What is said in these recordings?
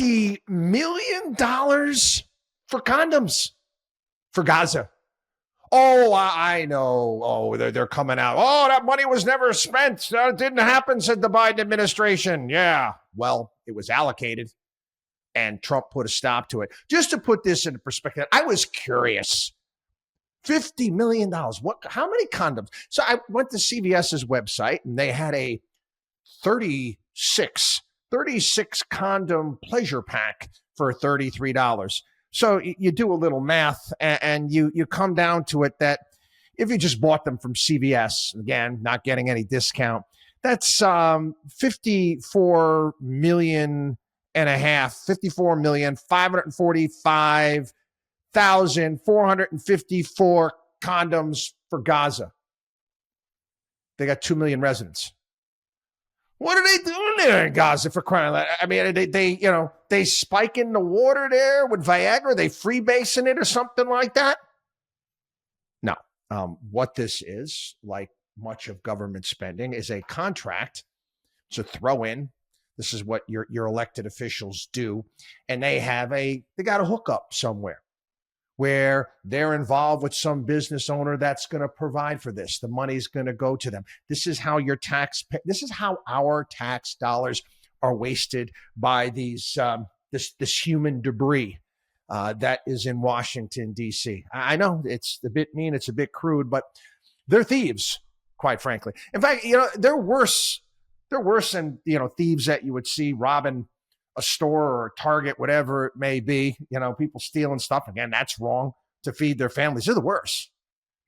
$50 million for condoms for Gaza. Oh, I know. Oh, they're coming out. Oh, that money was never spent. It didn't happen, said the Biden administration. Yeah, well, it was allocated, and Trump put a stop to it. Just to put this into perspective, I was curious. $50 million. How many condoms? So I went to CVS's website, and they had a 36 condom pleasure pack for $33. So you do a little math, and you come down to it that if you just bought them from CVS, again, not getting any discount, that's 54 million and a half, 54,545,454 condoms for Gaza. They got 2 million residents. What are they doing there in Gaza, for crying out loud? I mean, they spike in the water there with Viagra? They freebasing it or something like that? No. What this is, like much of government spending, is a contract to throw in. This is what your elected officials do. And they got a hookup somewhere where they're involved with some business owner that's going to provide for this. The money's going to go to them. This is how this is how our tax dollars are wasted by these this human debris that is in Washington, D.C. I know it's a bit mean, it's a bit crude, but they're thieves, quite frankly. In fact, they're worse. They're worse than thieves that you would see robbing a store or a Target, whatever it may be, people stealing stuff. Again, that's wrong, to feed their families. They're the worst.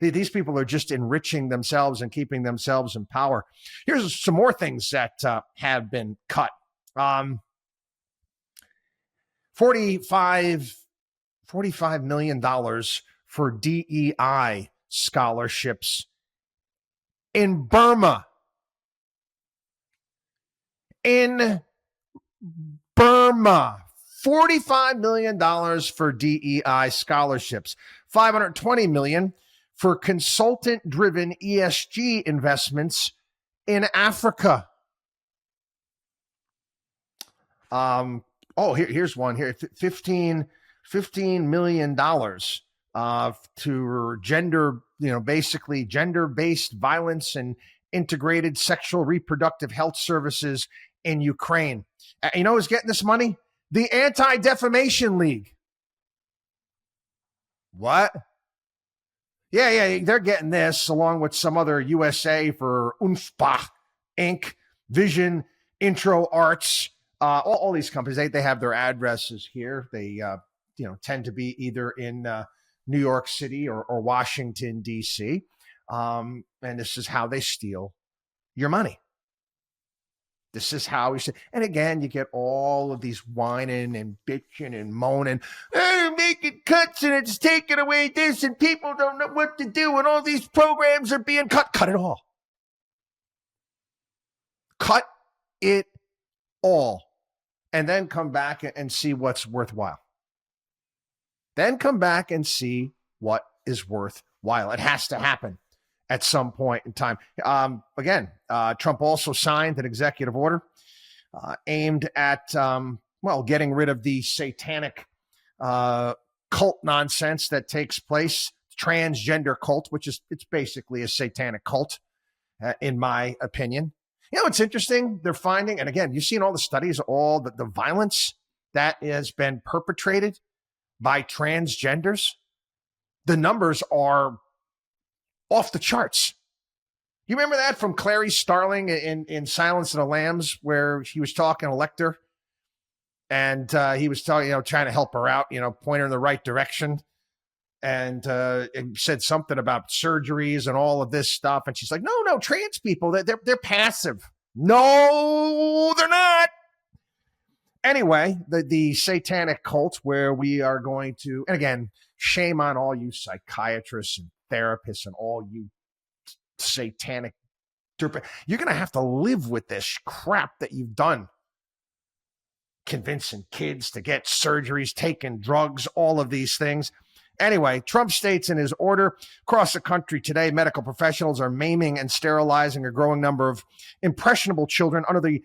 These people are just enriching themselves and keeping themselves in power. Here's some more things that have been cut. $45 million for DEI scholarships in Burma. In Burma, $45 million for DEI scholarships, $520 million for consultant-driven ESG investments in Africa. Here's one here. $15 million to gender, basically gender-based violence and integrated sexual reproductive health services in Ukraine. Who's getting this money? The Anti-Defamation League. What? Yeah, they're getting this along with some other USA for UNFPA, Inc., Vision, Intro Arts, all these companies. They have their addresses here. They tend to be either in New York City or Washington, D.C., and this is how they steal your money. This is how we should. And again, you get all of these whining and bitching and moaning. They're making cuts and it's taking away this and people don't know what to do and all these programs are being cut. Cut it all. Cut it all. And then come back and see what's worthwhile. Then come back and see what is worthwhile. It has to happen at some point in time. Trump also signed an executive order aimed at, getting rid of the satanic cult nonsense that takes place, transgender cult, it's basically a satanic cult, in my opinion. It's interesting. They're finding, and again, you've seen all the studies, all the violence that has been perpetrated by transgenders. The numbers are off the charts. You remember that from Clarice Starling in Silence of the Lambs, where he was talking to Lecter, and he was trying to help her out, point her in the right direction, and said something about surgeries and all of this stuff, and she's like, no, trans people, they're passive. No, they're not. Anyway, the satanic cult, where we are going to, and again, shame on all you psychiatrists and therapists and all you satanic derp. You're going to have to live with this crap that you've done. Convincing kids to get surgeries, taking drugs, all of these things. Anyway, Trump states in his order, across the country today, medical professionals are maiming and sterilizing a growing number of impressionable children under the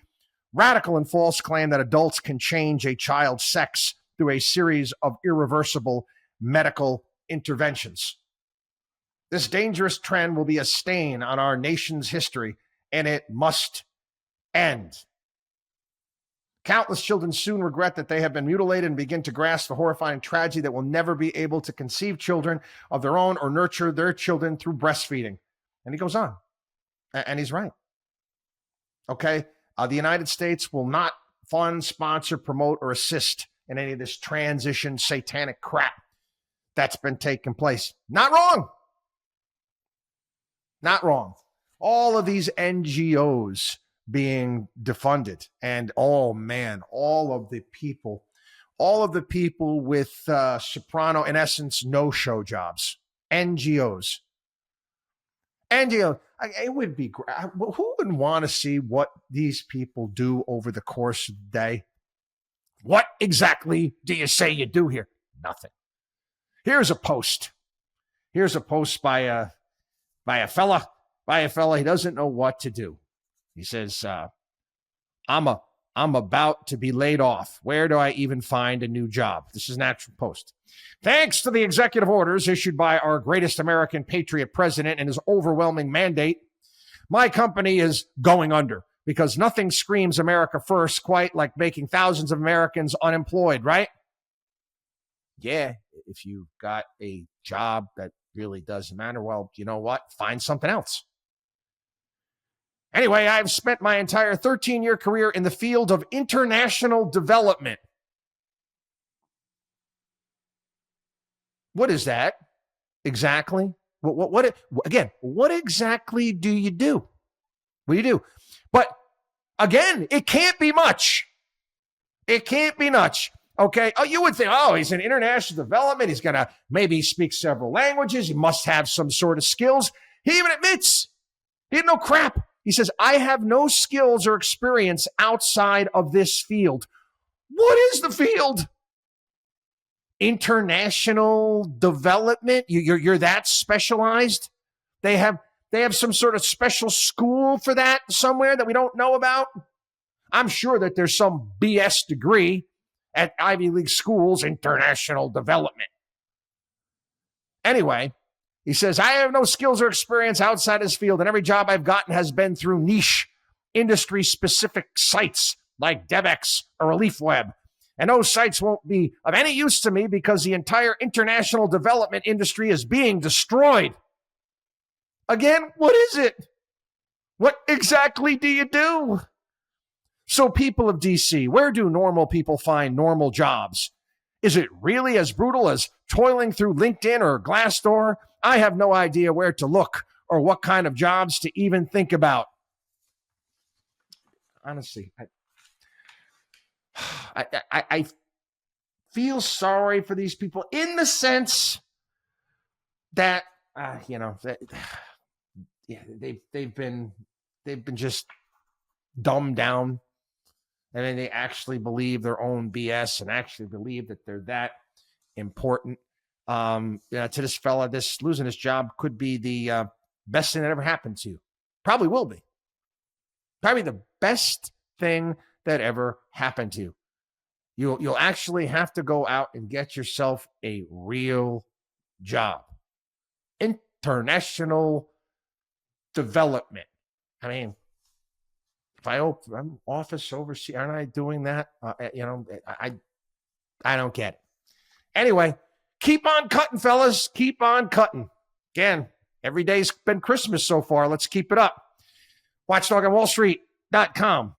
radical and false claim that adults can change a child's sex through a series of irreversible medical interventions. This dangerous trend will be a stain on our nation's history, and it must end. Countless children soon regret that they have been mutilated and begin to grasp the horrifying tragedy that will never be able to conceive children of their own or nurture their children through breastfeeding. And he goes on, and he's right. Okay, the United States will not fund, sponsor, promote, or assist in any of this transition satanic crap that's been taking place. Not wrong. Not wrong. All of these NGOs being defunded, and oh man, all of the people with soprano, in essence, no-show jobs. NGOs. It would be great. Who would want to see what these people do over the course of the day? What exactly do you say you do here? Nothing. Here's a post. Here's a post by a fella. He doesn't know what to do. He says, I'm about to be laid off. Where do I even find a new job? This is an actual post. Thanks to the executive orders issued by our greatest American patriot president and his overwhelming mandate, my company is going under because nothing screams America first quite like making thousands of Americans unemployed, right? Yeah, if you've got a job that really doesn't matter, well, you know what? Find something else. Anyway, I've spent my entire 13-year career in the field of international development. What is that exactly? What exactly do you do? What do you do? But again, it can't be much. It can't be much. Okay. Oh, you would think, oh, he's in international development. He's going to maybe speak several languages. He must have some sort of skills. He even admits he had no crap. He says, I have no skills or experience outside of this field. What is the field? International development? You're that specialized? They have some sort of special school for that somewhere that we don't know about? I'm sure that there's some BS degree at Ivy League schools, international development. Anyway, he says, I have no skills or experience outside this field, and every job I've gotten has been through niche, industry-specific sites like DevX or ReliefWeb. And those sites won't be of any use to me because the entire international development industry is being destroyed. Again, what is it? What exactly do you do? So people of DC, where do normal people find normal jobs? Is it really as brutal as toiling through LinkedIn or Glassdoor? I have no idea where to look or what kind of jobs to even think about. Honestly, I feel sorry for these people in the sense that they've been just dumbed down, and then they actually believe their own BS and actually believe that they're that important. To this fella, this losing his job could be the best thing that ever happened to you. Probably will be. Probably the best thing that ever happened to you. You'll actually have to go out and get yourself a real job. International development. I mean, if I'm office overseas, aren't I doing that? I don't get it. Anyway, keep on cutting, fellas. Keep on cutting. Again, every day's been Christmas so far. Let's keep it up. WatchDog on WallStreet.com.